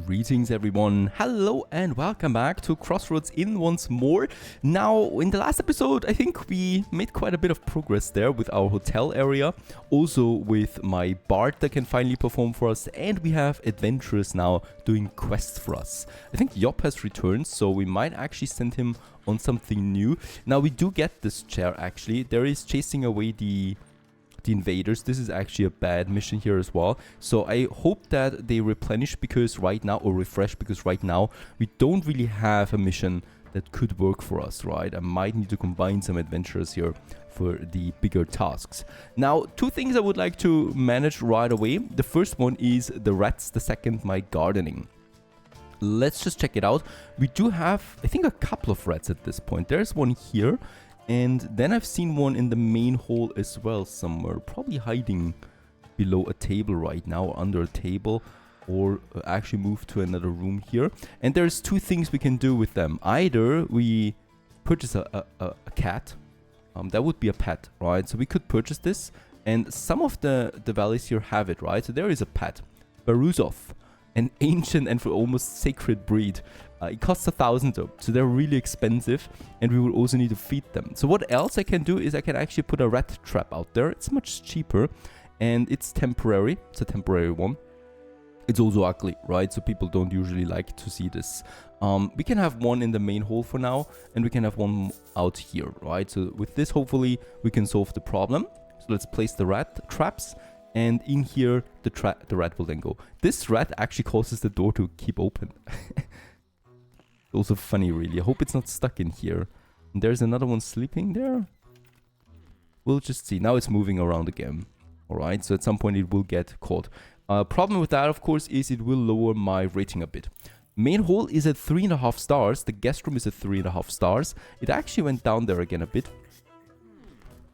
Greetings everyone, hello and welcome back to Crossroads Inn once more. Now, in the last episode, I think we made quite a bit of progress there with our hotel area. Also with my bard that can finally perform for us, and we have adventurers now doing quests for us. I think Yop has returned, so we might actually send him on something new. Now, we do get this chair actually. There is chasing away the invaders. This is actually a bad mission here as well, so I hope that they replenish because right now, or refresh, because right now we don't really have a mission that could work for us, right? I might need to combine some adventurers here for the bigger tasks. Now, two things I would like to manage right away. The first one is the rats, the second my gardening. Let's just check it out. We do have, I think, a couple of rats at this point. There's one here. And then I've seen one in the main hall as well somewhere, probably hiding below a table right now, or under a table, or actually move to another room here. And there's two things we can do with them. Either we purchase a cat, that would be a pet, right? So we could purchase this, and some of the valleys here have it, right? So there is a pet, Baruzov, an ancient and almost sacred breed. It costs 1,000 though, so they're really expensive, and we will also need to feed them. So what else I can do is I can actually put a rat trap out there. It's much cheaper, and it's temporary. It's a temporary one. It's also ugly, right? So people don't usually like to see this. We can have one in the main hall for now, and we can have one out here, right? So with this, hopefully, we can solve the problem. So let's place the rat traps. And in here, the rat will then go. This rat actually causes the door to keep open. Also funny, really. I hope it's not stuck in here. And there's another one sleeping there. We'll just see. Now it's moving around again. Alright, so at some point it will get caught. Problem with that, of course, is it will lower my rating a bit. Main hall is at 3.5 stars. The guest room is at 3.5 stars. It actually went down there again a bit.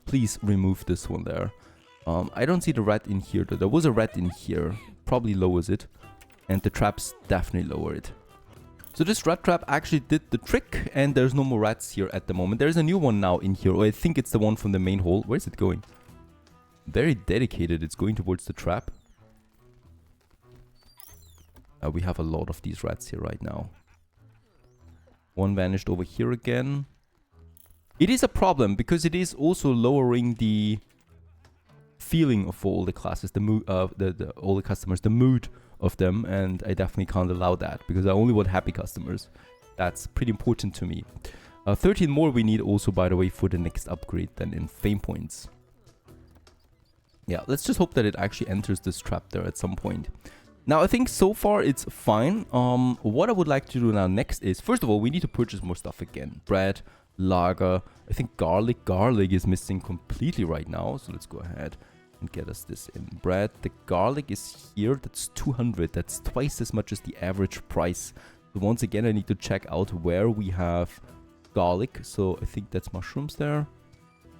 Please remove this one there. I don't see the rat in here though. There was a rat in here. Probably lowers it. And the traps definitely lower it. So this rat trap actually did the trick, and there's no more rats here at the moment. There's a new one now in here. Or I think it's the one from the main hall. Where is it going? Very dedicated. It's going towards the trap. We have a lot of these rats here right now. One vanished over here again. It is a problem because it is also lowering the feeling of all the classes, the mood of all the customers, the mood of them, and I definitely can't allow that because I only want happy customers. That's pretty important to me. 13 more we need also, by the way, for the next upgrade then in fame points. Yeah, let's just hope that it actually enters this trap there at some point. Now, I think so far it's fine. What I would like to do now next is, first of all, we need to purchase more stuff again. Bread, lager, I think garlic. Garlic is missing completely right now, so let's go ahead and get us this in. Bread, the garlic is here. That's 200. That's twice as much as the average price. So once again, I need to check out where we have garlic. So I think that's mushrooms there.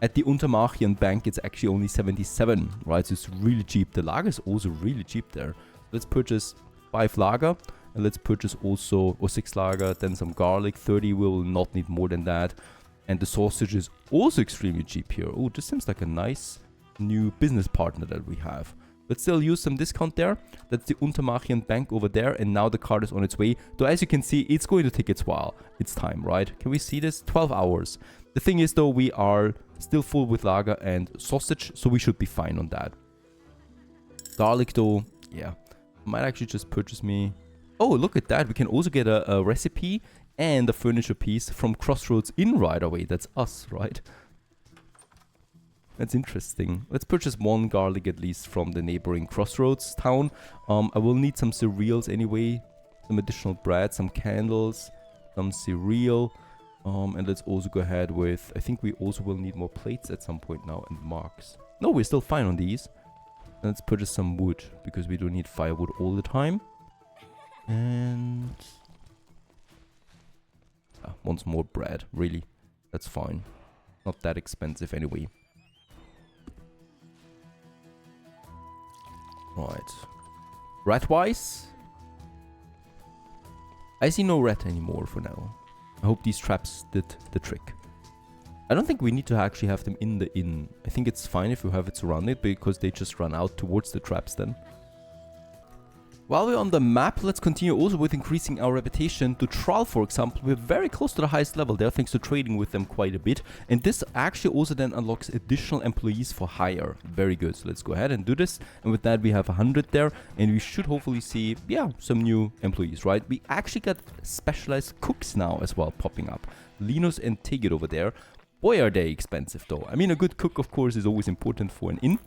At the Untermachian Bank, it's actually only 77, right? So it's really cheap. The lager is also really cheap there. Let's purchase 5 lager, and let's purchase also, or 6 lager, then some garlic. 30, we will not need more than that. And the sausage is also extremely cheap here. Oh, this seems like a nice new business partner that we have. Let's still use some discount there. That's the Untermachian Bank over there, and now the card is on its way. Though as you can see, it's going to take its while. It's time, right? Can we see this? 12 hours. The thing is though, we are still full with lager and sausage, so we should be fine on that. Garlic though, yeah. Might actually just purchase me. Oh, look at that. We can also get a recipe and a furniture piece from Crossroads Inn right away. That's us, right? That's interesting. Let's purchase 1 garlic at least from the neighboring Crossroads town. I will need some cereals anyway. Some additional bread, some candles, some cereal. And let's also go ahead with... I think we also will need more plates at some point now, and marks. No, we're still fine on these. Let's purchase some wood, because we do need firewood all the time. And... once more bread, really. That's fine. Not that expensive anyway. Right. Rat-wise, I see no rat anymore for now. I hope these traps did the trick. I don't think we need to actually have them in the inn. I think it's fine if we have it surrounded, because they just run out towards the traps then. While we're on the map, let's continue also with increasing our reputation. To Thrall, for example, we're very close to the highest level there, thanks to trading with them quite a bit. And this actually also then unlocks additional employees for hire. Very good. So let's go ahead and do this. And with that, we have 100 there. And we should hopefully see, yeah, some new employees, right? We actually got specialized cooks now as well popping up. Linus and Tigit over there. Boy, are they expensive though. I mean, a good cook, of course, is always important for an inn.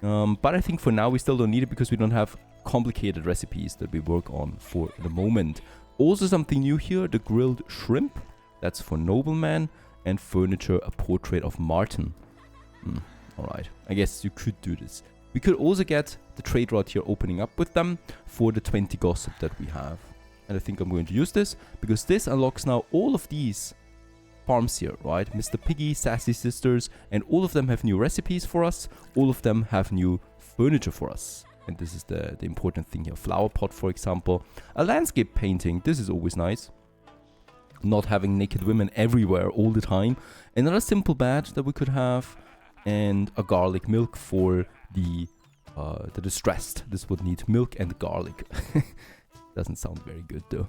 But I think for now we still don't need it because we don't have complicated recipes that we work on for the moment. Also something new here, the grilled shrimp. That's for nobleman. And furniture, a portrait of Martin. Alright, I guess you could do this. We could also get the trade route here opening up with them for the 20 gossip that we have. And I think I'm going to use this because this unlocks now all of these farms here, right? Mr. Piggy, Sassy Sisters, and all of them have new recipes for us. All of them have new furniture for us. And this is the important thing here. Flower pot, for example. A landscape painting. This is always nice. Not having naked women everywhere all the time. Another simple bed that we could have. And a garlic milk for the distressed. This would need milk and garlic. Doesn't sound very good though.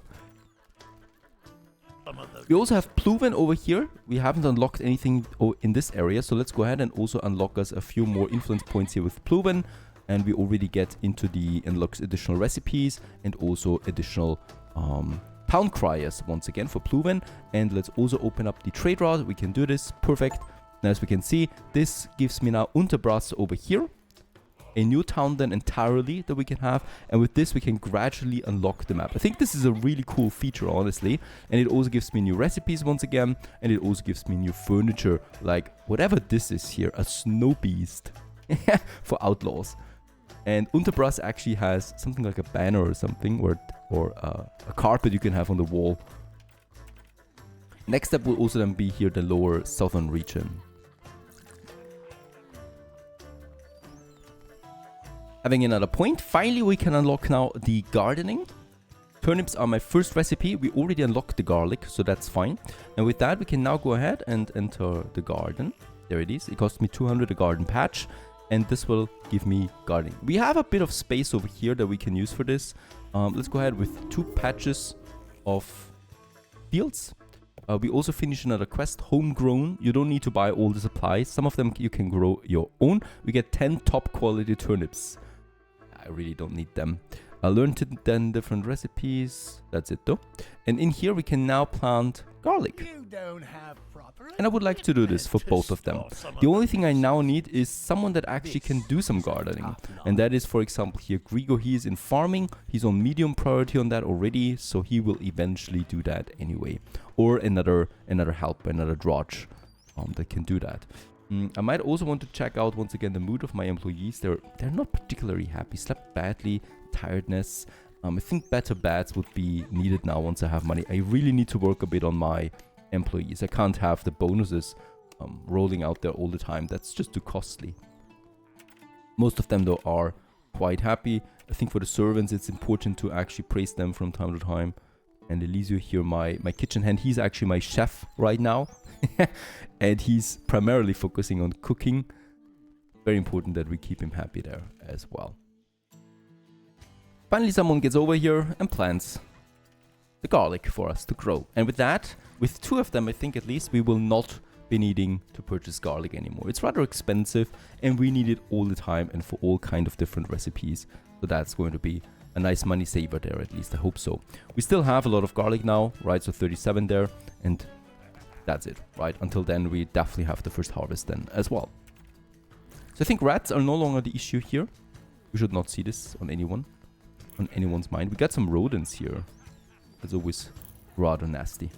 We also have Pluven over here. We haven't unlocked anything in this area. So let's go ahead and also unlock us a few more influence points here with Pluven. And we already get into the unlocks additional recipes and also additional town criers once again for Pluven. And let's also open up the trade route. We can do this. Perfect. Now, as we can see, this gives me now Unterbrass over here. A new town then entirely that we can have. And with this, we can gradually unlock the map. I think this is a really cool feature, honestly. And it also gives me new recipes once again. And it also gives me new furniture. Like whatever this is here. A snow beast for outlaws. And Unterbrass actually has something like a banner or something, or a carpet you can have on the wall. Next step will also then be here the lower southern region. Having another point, finally we can unlock now the gardening. Turnips are my first recipe. We already unlocked the garlic, so that's fine. And with that, we can now go ahead and enter the garden. There it is. It cost me 200 a garden patch. And this will give me gardening. We have a bit of space over here that we can use for this. Let's go ahead with 2 patches of fields. We also finished another quest, homegrown. You don't need to buy all the supplies. Some of them you can grow your own. We get 10 top quality turnips. I really don't need them. I learned 10 different recipes. That's it though. And in here we can now plant garlic. And I would like to do this for both of them. The only thing I now need is someone that actually can do some gardening. And that is, for example, here Grigor. He is in farming. He's on medium priority on that already. So he will eventually do that anyway. Or another helper, another drudge that can do that. I might also want to check out once again the mood of my employees. They're not particularly happy. Slept badly, tiredness. I think better beds would be needed now once I have money. I really need to work a bit on my employees. I can't have the bonuses rolling out there all the time. That's just too costly. Most of them though are quite happy. I think for the servants it's important to actually praise them from time to time. And Elisio here, my kitchen hand, he's actually my chef right now. And he's primarily focusing on cooking. Very important that we keep him happy there as well. Finally someone gets over here and plants the garlic for us to grow. And with that, with 2 of them, I think at least, we will not be needing to purchase garlic anymore. It's rather expensive and we need it all the time and for all kind of different recipes. So that's going to be a nice money saver there, at least I hope so. We still have a lot of garlic now, right? So 37 there, and that's it, right? Until then, we definitely have the first harvest then as well. So I think rats are no longer the issue here. We should not see this on anyone's mind. We got some rodents here. That's always rather nasty.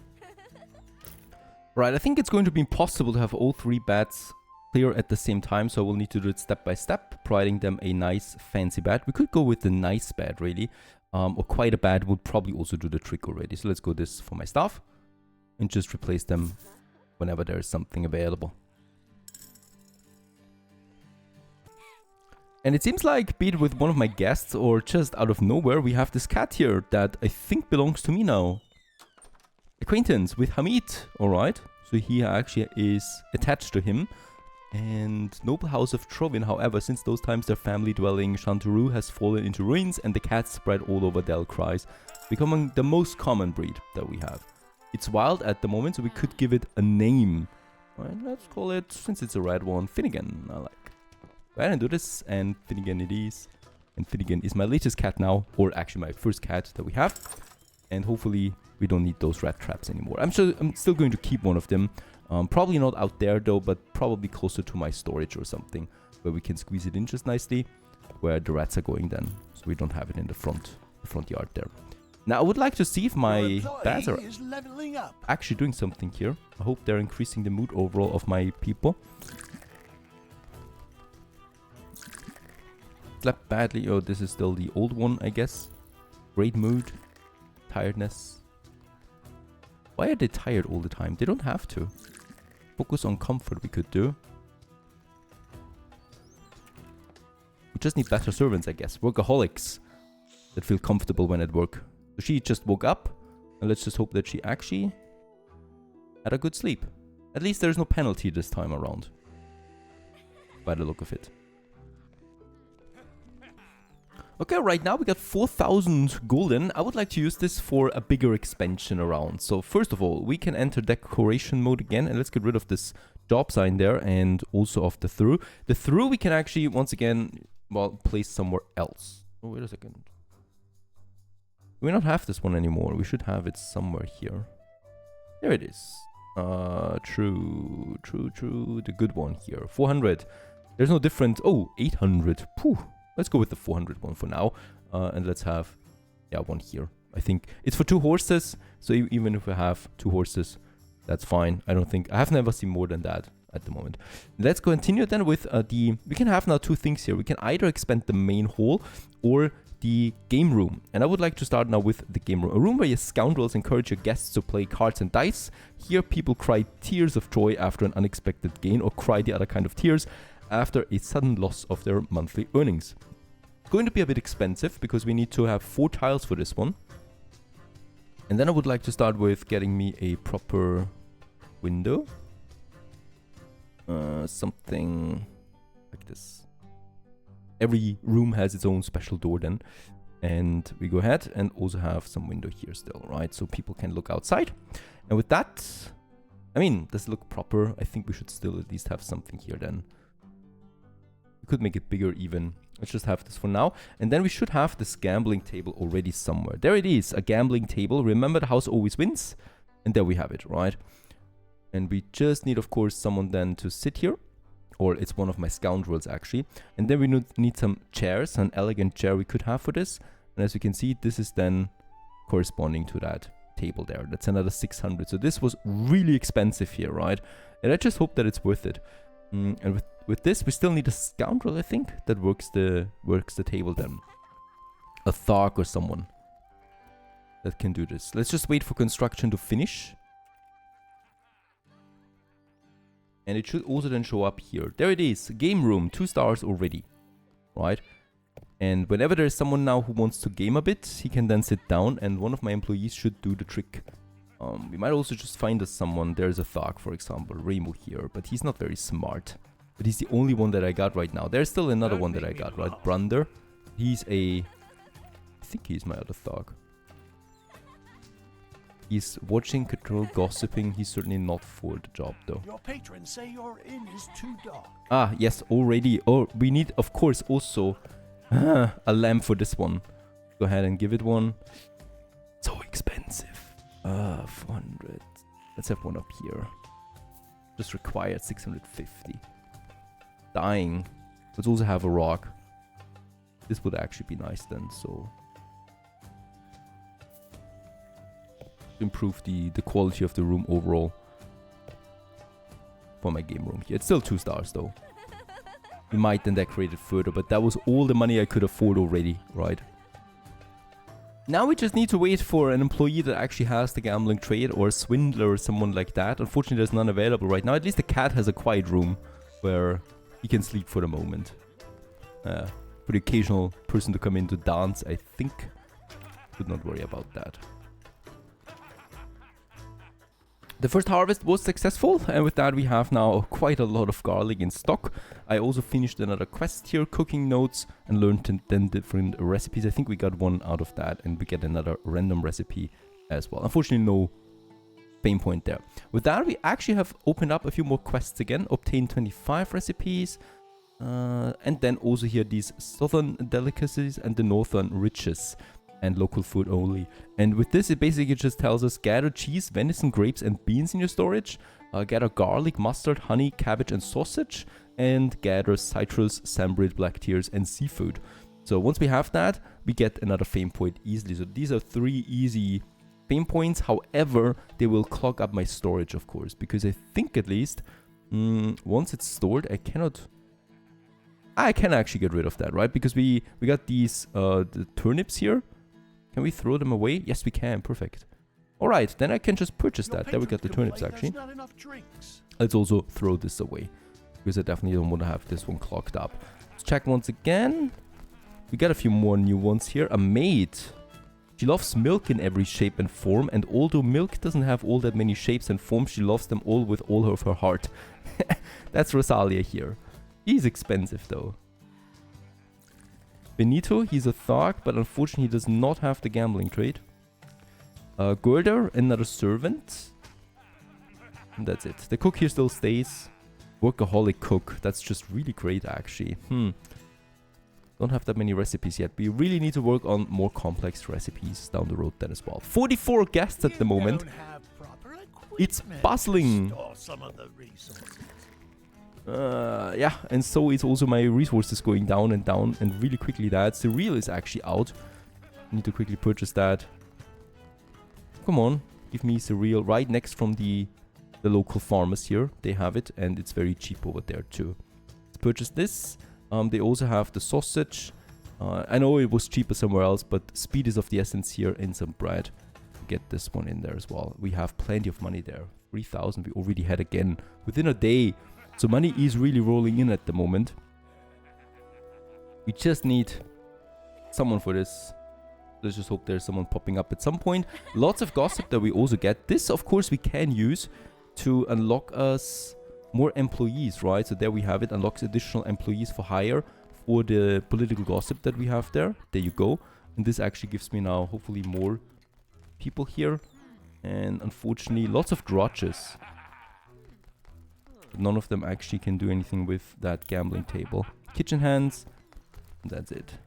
Right, I think it's going to be impossible to have all 3 beds clear at the same time, so we'll need to do it step by step, providing them a nice fancy bed. We could go with the nice bed, really, or quite a bed would probably also do the trick already. So let's go this for my staff and just replace them whenever there is something available. And it seems like, be it with one of my guests or just out of nowhere, we have this cat here that I think belongs to me now. Acquaintance with Hamid, alright. So he actually is attached to him. And noble house of Trovin, however, since those times their family dwelling Chanteru has fallen into ruins and the cats spread all over Delcries, becoming the most common breed that we have. It's wild at the moment, so we could give it a name. Alright, let's call it, since it's a red one, Finnegan. I like. Go ahead and do this, and Finnegan it is. And Finnegan is my latest cat now, or actually my first cat that we have. And hopefully we don't need those rat traps anymore. I'm still going to keep one of them. Probably not out there though, but probably closer to my storage or something, where we can squeeze it in just nicely, where the rats are going then, so we don't have it in the front yard there. Now I would like to see if my bats are actually doing something here. I hope they're increasing the mood overall of my people. Slept badly. Oh, this is still the old one, I guess. Great mood. Tiredness. Why are they tired all the time? They don't have to. Focus on comfort we could do. We just need better servants, I guess. Workaholics that feel comfortable when at work. So she just woke up. And let's just hope that she actually had a good sleep. At least there's no penalty this time around. By the look of it. Okay, right now we got 4,000 golden. I would like to use this for a bigger expansion around. So first of all, we can enter decoration mode again. And let's get rid of this job sign there and also of the through. The through we can actually, once again, well, place somewhere else. Oh, wait a second. Do we not have this one anymore? We should have it somewhere here. There it is. True. The good one here. 400. There's no difference. Oh, 800. Phew. Let's go with the 400 one for now. And let's have, yeah, one here. I think it's for 2 horses. So even if we have 2 horses, that's fine. I have never seen more than that at the moment. Let's continue then with we can have now 2 things here. We can either expand the main hall or the game room. And I would like to start now with the game room. A room where your scoundrels encourage your guests to play cards and dice. Here people cry tears of joy after an unexpected gain, or cry the other kind of tears after a sudden loss of their monthly earnings. It's going to be a bit expensive because we need to have 4 tiles for this one. And then I would like to start with getting me a proper window. Something like this. Every room has its own special door then. And we go ahead and also have some window here still, right? So people can look outside. And with that, I mean, does it look proper? I think we should still at least have something here then. We could make it bigger even. Let's just have this for now. And then we should have this gambling table already somewhere. There it is, a gambling table. Remember, the house always wins. And there we have it, right? And we just need, of course, someone then to sit here. Or it's one of my scoundrels, actually. And then we need some chairs, an elegant chair we could have for this. And as you can see, this is then corresponding to that table there. That's another 600. So this was really expensive here, right? And I just hope that it's worth it. And with this, we still need a scoundrel, I think, that works the table then. A Thark or someone that can do this. Let's just wait for construction to finish. And it should also then show up here. There it is. Game room. 2 stars already. Right? And whenever there's someone now who wants to game a bit, he can then sit down and one of my employees should do the trick. We might also just find us someone. There's a Thark, for example. Remo here. But he's not very smart. But he's the only one that I got right now. There's still another one that I got, right? Brunder. He's a... I think he's my other Thark. He's watching, control, gossiping. He's certainly not for the job, though. Your patrons say your inn is too dark. Ah, yes, already. Oh, we need, of course, also a lamp for this one. Go ahead and give it one. So expensive. 400. Let's have one up here. Just required 650. Dying. Let's also have a rock. This would actually be nice then, so... improve the quality of the room overall. For my game room here. It's still 2 stars though. We might then decorate it further, but that was all the money I could afford already, right? Now we just need to wait for an employee that actually has the gambling trade, or a swindler or someone like that. Unfortunately, there's none available right now. At least the cat has a quiet room where he can sleep for the moment. For the occasional person to come in to dance, I think. Would not worry about that. The first harvest was successful, and with that we have now quite a lot of garlic in stock. I also finished another quest here, cooking notes, and learned 10 different recipes. I think we got one out of that, and we get another random recipe as well. Unfortunately, no fame point there. With that, we actually have opened up a few more quests again, obtained 25 recipes, and then also here these southern delicacies and the northern riches. And local food only. And with this, it basically just tells us gather cheese, venison, grapes, and beans in your storage. Gather garlic, mustard, honey, cabbage, and sausage. And gather citrus, sambrid, black tears, and seafood. So once we have that, we get another fame point easily. So these are 3 easy fame points. However, they will clog up my storage, of course. Because I think at least, once it's stored, I can actually get rid of that, right? Because we got these the turnips here. Can we throw them away? Yes, we can. Perfect. Alright, then I can just purchase that. There we got the turnips, actually. Let's also throw this away, because I definitely don't want to have this one clogged up. Let's check once again. We got a few more new ones here. A maid. She loves milk in every shape and form, and although milk doesn't have all that many shapes and forms, she loves them all with all of her heart. That's Rosalia here. He's expensive, though. Benito, he's a thug, but unfortunately he does not have the gambling trade. Gerder, another servant. And that's it. The cook here still stays. Workaholic cook. That's just really great, actually. Don't have that many recipes yet. We really need to work on more complex recipes down the road then as well. 44 guests at the moment. It's bustling. Yeah, and so is also my resources going down and really quickly. That cereal is actually out. Need to quickly purchase that. Come on, give me cereal right next from the local farmers here. They have it, and it's very cheap over there too. Let's purchase this. They also have the sausage. I know it was cheaper somewhere else, but speed is of the essence here, and some bread. Get this one in there as well. We have plenty of money there. 3,000 we already had again within a day. So money is really rolling in at the moment. We just need someone for this. Let's just hope there's someone popping up at some point. Lots of gossip that we also get. This, of course, we can use to unlock us more employees, right? So there we have it. Unlocks additional employees for hire for the political gossip that we have there. There you go. And this actually gives me now, hopefully, more people here. And unfortunately, lots of grudges. None of them actually can do anything with that gambling table. Kitchen hands. That's it.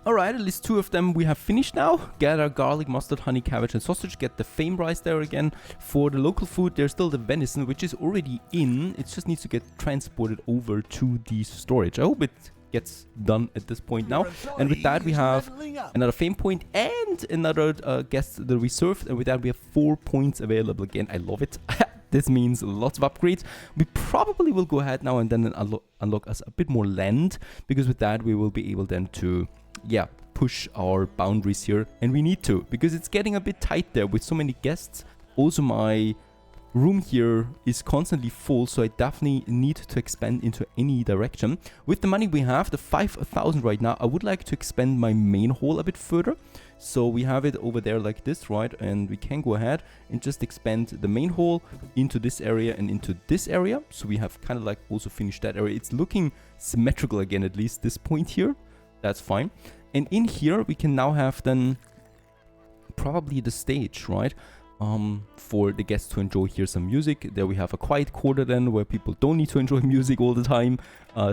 Alright, at least 2 of them we have finished now. Gather garlic, mustard, honey, cabbage, and sausage. Get the fame rice there again. For the local food, there's still the venison, which is already in. It just needs to get transported over to the storage. I hope it gets done at this point now. And with that, we have another fame point and another guest that we served. And with that, we have 4 points available again. I love it. This means lots of upgrades. We probably will go ahead now and then unlock us a bit more land, because with that we will be able then to, yeah, push our boundaries here. And we need to, because it's getting a bit tight there with so many guests. Also, my room here is constantly full, so I definitely need to expand into any direction. With the money we have, the 5,000 right now, I would like to expand my main hall a bit further. So we have it over there like this, right? And we can go ahead and just expand the main hall into this area and into this area. So we have kind of like also finished that area. It's looking symmetrical again, at least this point here. That's fine. And in here, we can now have then probably the stage, right? For the guests to enjoy here some music. There we have a quiet corner then, where people don't need to enjoy music all the time.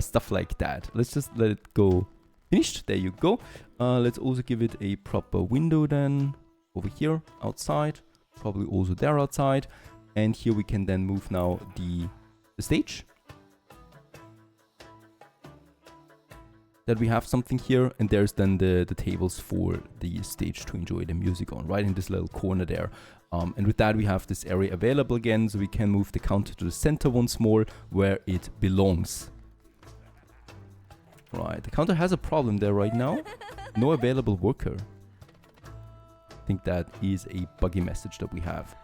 Stuff like that. Let's just let it go. Finished. There you go. Let's also give it a proper window then. Over here, outside. Probably also there outside. And here we can then move now the stage. That we have something here, and there's then the tables for the stage to enjoy the music on, right in this little corner there. And with that, we have this area available again, so we can move the counter to the center once more, where it belongs. Right, the counter has a problem there right now. No available worker. I think that is a buggy message that we have.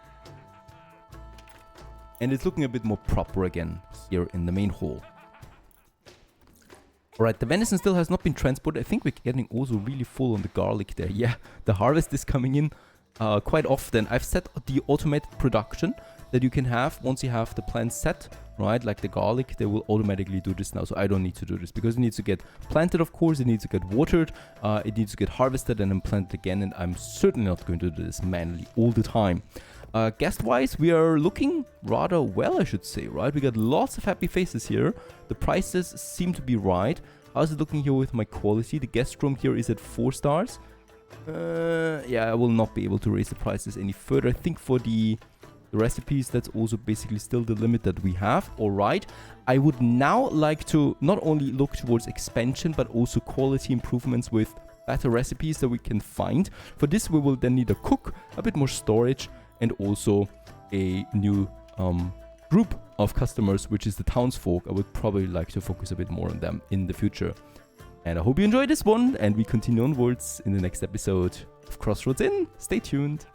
And it's looking a bit more proper again here in the main hall. Alright, the venison still has not been transported. I think we're getting also really full on the garlic there. Yeah, the harvest is coming in. quite often I've set the automated production that you can have once you have the plants set, right? Like the garlic, they will automatically do this now. So I don't need to do this because it needs to get planted, of course. It needs to get watered. It needs to get harvested and then planted again. And I'm certainly not going to do this manually all the time. Guest-wise, we are looking rather well, I should say, right? We got lots of happy faces here. The prices seem to be right. How's it looking here with my quality? The guest room here is at 4 stars. Yeah, I will not be able to raise the prices any further. I think for the recipes, that's also basically still the limit that we have. All right, I would now like to not only look towards expansion but also quality improvements with better recipes that we can find. For this we will then need a cook, a bit more storage, and also a new group of customers, which is the townsfolk. I would probably like to focus a bit more on them in the future. And I hope you enjoyed this one, and we continue onwards in the next episode of Crossroads Inn. Stay tuned.